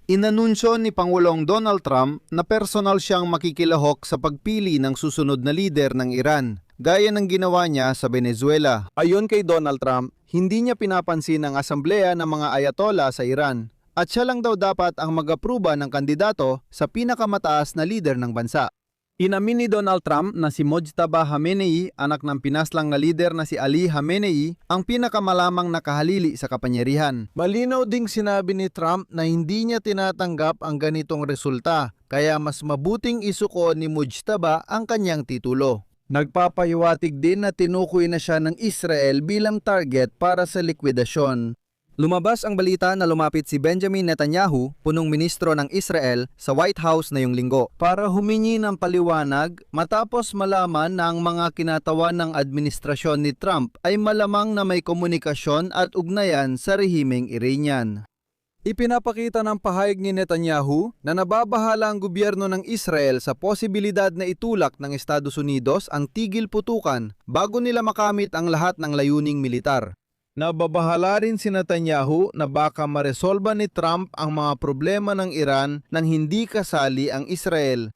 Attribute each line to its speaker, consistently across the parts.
Speaker 1: Inanunsyo ni Pangulong Donald Trump na personal siyang makikilahok sa pagpili ng susunod na lider ng Iran, gaya ng ginawa niya sa Venezuela. Ayon kay Donald Trump, hindi niya pinapansin ang asambleya ng mga ayatollah sa Iran at siya lang daw dapat ang mag-apruba ng kandidato sa pinakamataas na lider ng bansa. Inamin ni Donald Trump na si Mojtaba Khamenei, anak ng pinaslang na lider na si Ali Khamenei, ang pinakamalamang nakahalili sa kapangyarihan. Malinaw ding sinabi ni Trump na hindi niya tinatanggap ang ganitong resulta, kaya mas mabuting isuko ni Mojtaba ang kanyang titulo. Nagpapahiwatig din na tinukoy na siya ng Israel bilang target para sa likwidasyon. Lumabas ang balita na lumapit si Benjamin Netanyahu, punong ministro ng Israel, sa White House ngayong linggo para humingi ng paliwanag matapos malaman na ang mga kinatawan ng administrasyon ni Trump ay malamang na may komunikasyon at ugnayan sa rehimeng Iranian. Ipinapakita ng pahayag ni Netanyahu na nababahala ang gobyerno ng Israel sa posibilidad na itulak ng Estados Unidos ang tigil putukan bago nila makamit ang lahat ng layuning militar. Nababahala rin si Netanyahu na baka maresolba ni Trump ang mga problema ng Iran nang hindi kasali ang Israel.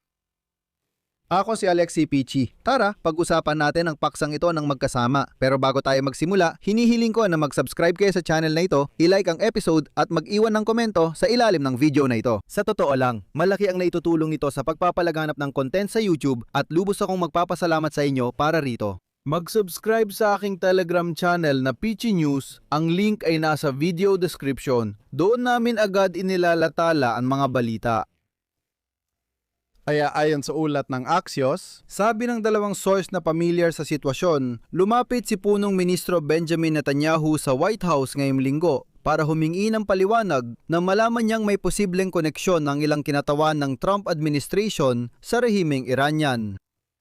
Speaker 1: Ako si Alexi Pichi. Tara, pag-usapan natin ang paksang ito ng magkasama. Pero bago tayo magsimula, hinihiling ko na mag-subscribe kayo sa channel na ito, i-like ang episode at mag-iwan ng komento sa ilalim ng video na ito. Sa totoo lang, malaki ang naitutulong nito sa pagpapalaganap ng content sa YouTube at lubos akong magpapasalamat sa inyo para rito. Mag-subscribe sa aking Telegram channel na Pichi News, ang link ay nasa video description. Doon namin agad inilalatala ang mga balita. Kaya ayon sa ulat ng Axios, sabi ng dalawang source na familiar sa sitwasyon, lumapit si punong ministro Benjamin Netanyahu sa White House ngayong linggo para humingi ng paliwanag na malaman niyang may posibleng koneksyon ng ilang kinatawan ng Trump administration sa rehimeng Iranian.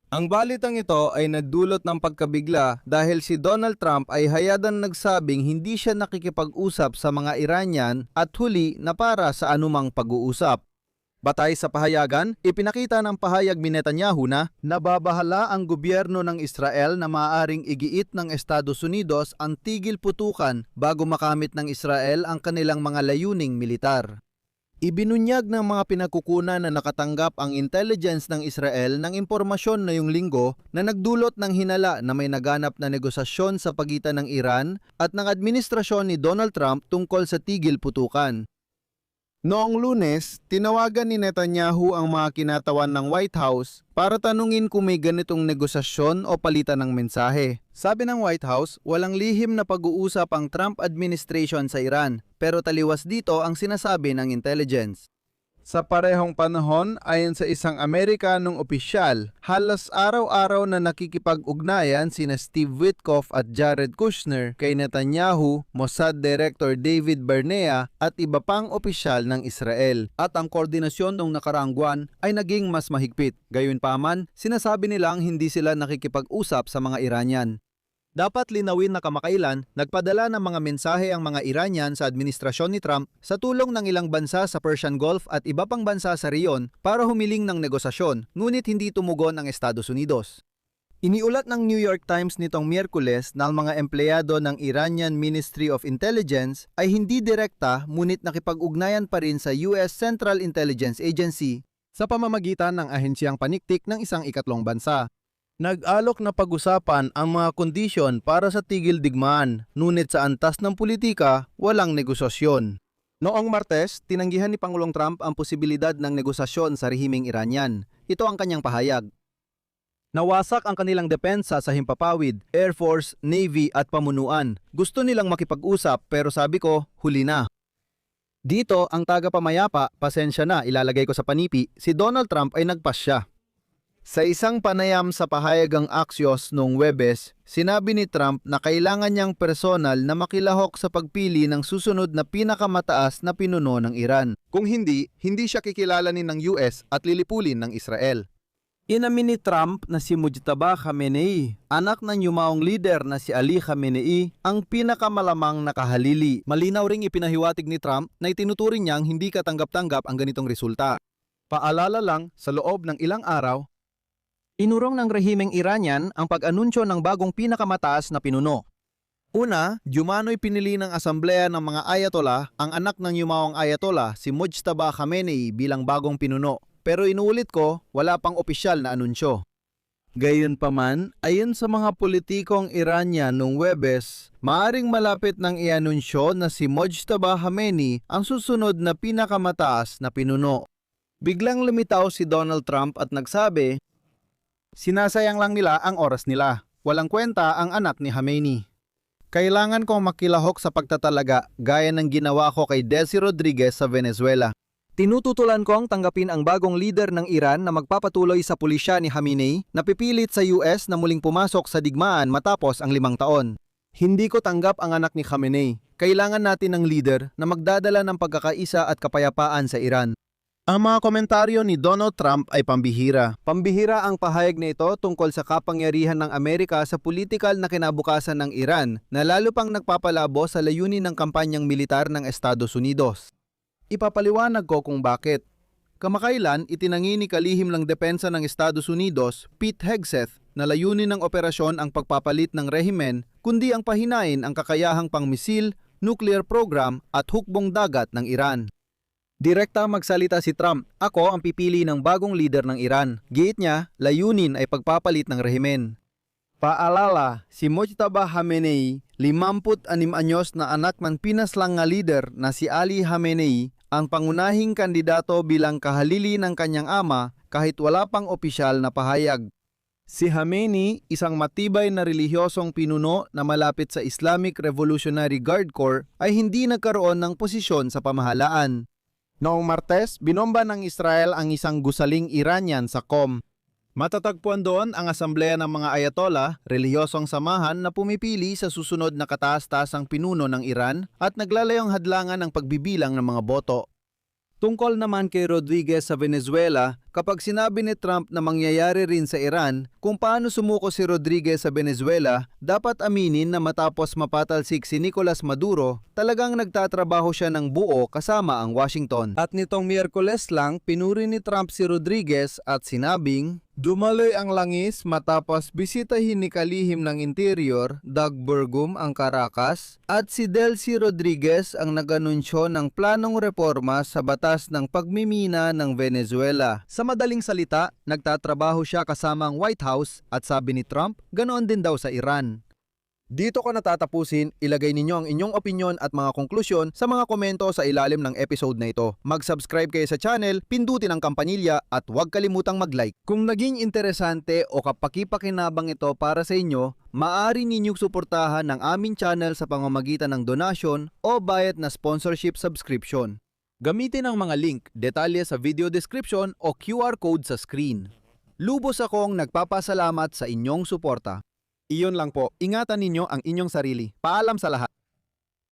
Speaker 1: Ang balitang ito ay nagdulot ng pagkabigla dahil si Donald Trump ay hayadan nagsabing hindi siya nakikipag-usap sa mga Iranian at huli na para sa anumang pag-uusap. Batay sa pahayagan, ipinakita ng pahayag ni Netanyahu na nababahala ang gobyerno ng Israel na maaaring igiit ng Estados Unidos ang tigil putukan bago makamit ng Israel ang kanilang mga layuning militar. Ibinunyag ng mga pinagkukunan na nakatanggap ang intelligence ng Israel ng impormasyon ngayong linggo na nagdulot ng hinala na may naganap na negosasyon sa pagitan ng Iran at ng administrasyon ni Donald Trump tungkol sa tigil putukan. Noong Lunes, tinawagan ni Netanyahu ang mga kinatawan ng White House para tanungin kung may ganitong negosasyon o palitan ng mensahe. Sabi ng White House, walang lihim na pag-uusap ang Trump administration sa Iran, pero taliwas dito ang sinasabi ng intelligence. Sa parehong panahon, ayon sa isang Amerikanong opisyal, halos araw-araw na nakikipag-ugnayan sina Steve Witkoff at Jared Kushner kay Netanyahu, Mossad Director David Barnea at iba pang opisyal ng Israel. At ang koordinasyon noong nakaraang buwan ay naging mas mahigpit. Gayunpaman, sinasabi nilang hindi sila nakikipag-usap sa mga Iranian. Dapat linawin na kamakailan, nagpadala ng mga mensahe ang mga Iranian sa administrasyon ni Trump sa tulong ng ilang bansa sa Persian Gulf at iba pang bansa sa riyon para humiling ng negosasyon, ngunit hindi tumugon ang Estados Unidos. Iniulat ng New York Times nitong Miyerkules na ang mga empleyado ng Iranian Ministry of Intelligence ay hindi direkta ngunit nakipag-ugnayan pa rin sa US Central Intelligence Agency sa pamamagitan ng ahensyang paniktik ng isang ikatlong bansa. Nag-alok na pag-usapan ang mga kondisyon para sa tigil digmaan, ngunit sa antas ng politika, walang negosasyon. Noong Martes, tinanggihan ni Pangulong Trump ang posibilidad ng negosasyon sa rehimeng Iranian. Ito ang kanyang pahayag. Nawasak ang kanilang depensa sa himpapawid, Air Force, Navy at pamunuan. Gusto nilang makipag-usap pero sabi ko, huli na. Dito, ang tagapamayapa, pasensya na, ilalagay ko sa panipi, si Donald Trump ay nagpasya. Sa isang panayam sa pahayagang Axios noong Huwebes, sinabi ni Trump na kailangan niyang personal na makilahok sa pagpili ng susunod na pinakamataas na pinuno ng Iran. Kung hindi, hindi siya kikilalanin ng US at lilipulin ng Israel. Inamin ni Trump na si Mojtaba Khamenei, anak ng yumaong leader na si Ali Khamenei, ang pinakamalamang nakahalili. Malinaw ring ipinahiwatig ni Trump na itinuturing niyang hindi katanggap-tanggap ang ganitong resulta. Paalala lang, sa loob ng ilang araw, inurong ng rehimeng Iranian ang pag-anunsyo ng bagong pinakamataas na pinuno. Una, Jumano'y pinili ng asambleya ng mga ayatollah ang anak ng yumawang ayatollah si Mujtaba Khamenei bilang bagong pinuno. Pero inuulit ko, wala pang opisyal na anunsyo. Gayunpaman, ayon sa mga politikong Iranian noong Webes, maaring malapit nang ianunsyo na si Mujtaba Khamenei ang susunod na pinakamataas na pinuno. Biglang lumitaw si Donald Trump at nagsabi, sinasayang lang nila ang oras nila. Walang kwenta ang anak ni Khamenei. Kailangan kong makilahok sa pagtatalaga gaya ng ginawa ko kay Desi Rodriguez sa Venezuela. Tinututulan kong tanggapin ang bagong leader ng Iran na magpapatuloy sa pulisya ni Khamenei na pipilit sa US na muling pumasok sa digmaan matapos ang 5 taon. Hindi ko tanggap ang anak ni Khamenei. Kailangan natin ng leader na magdadala ng pagkakaisa at kapayapaan sa Iran. Ang mga komentaryo ni Donald Trump ay pambihira. Pambihira ang pahayag na ito tungkol sa kapangyarihan ng Amerika sa politikal na kinabukasan ng Iran na lalo pang nagpapalabo sa layunin ng kampanyang militar ng Estados Unidos. Ipapaliwanag ko kung bakit. Kamakailan, itinangi ni kalihim ng depensa ng Estados Unidos, Pete Hegseth, na layunin ng operasyon ang pagpapalit ng rehimen kundi ang pahinain ang kakayahang pangmisil, nuclear program at hukbong dagat ng Iran. Direkta magsalita si Trump, ako ang pipili ng bagong leader ng Iran. Giit niya, layunin ay pagpapalit ng rehimen. Paalala, si Mujtaba Khamenei, 56 anyos na anak ng pinaslang nga leader na si Ali Khamenei, ang pangunahing kandidato bilang kahalili ng kanyang ama kahit wala pang opisyal na pahayag. Si Khamenei, isang matibay na relihiyosong pinuno na malapit sa Islamic Revolutionary Guard Corps, ay hindi nagkaroon ng posisyon sa pamahalaan. Noong Martes, binomba ng Israel ang isang gusaling Iranian sa Qom. Matatagpuan doon ang asambleya ng mga ayatollah, relihiyosong samahan na pumipili sa susunod na kataas-taasang pinuno ng Iran at naglalayong hadlangan ng pagbibilang ng mga boto. Tungkol naman kay Rodriguez sa Venezuela, kapag sinabi ni Trump na mangyayari rin sa Iran, kung paano sumuko si Rodriguez sa Venezuela, dapat aminin na matapos mapatalsik si Nicolas Maduro, talagang nagtatrabaho siya ng buo kasama ang Washington. At nitong Miyerkules lang, pinuri ni Trump si Rodriguez at sinabing, dumaloy ang langis matapos bisitahin ni kalihim ng Interior, Doug Burgum ang Caracas, at si Delcy Rodriguez ang nag-anunsyo ng planong reforma sa batas ng pagmimina ng Venezuela. Sa madaling salita, nagtatrabaho siya kasama ang White House at sabi ni Trump, ganoon din daw sa Iran. Dito ko natatapusin, ilagay ninyo ang inyong opinyon at mga konklusyon sa mga komento sa ilalim ng episode na ito. Mag-subscribe kayo sa channel, pindutin ang kampanilya at huwag kalimutang mag-like. Kung naging interesante o kapakipakinabang ito para sa inyo, maaari ninyong suportahan ng aming channel sa pamamagitan ng donasyon o bayad na sponsorship subscription. Gamitin ang mga link, detalye sa video description o QR code sa screen. Lubos akong nagpapasalamat sa inyong suporta. Iyon lang po, ingatan ninyo ang inyong sarili. Paalam sa lahat.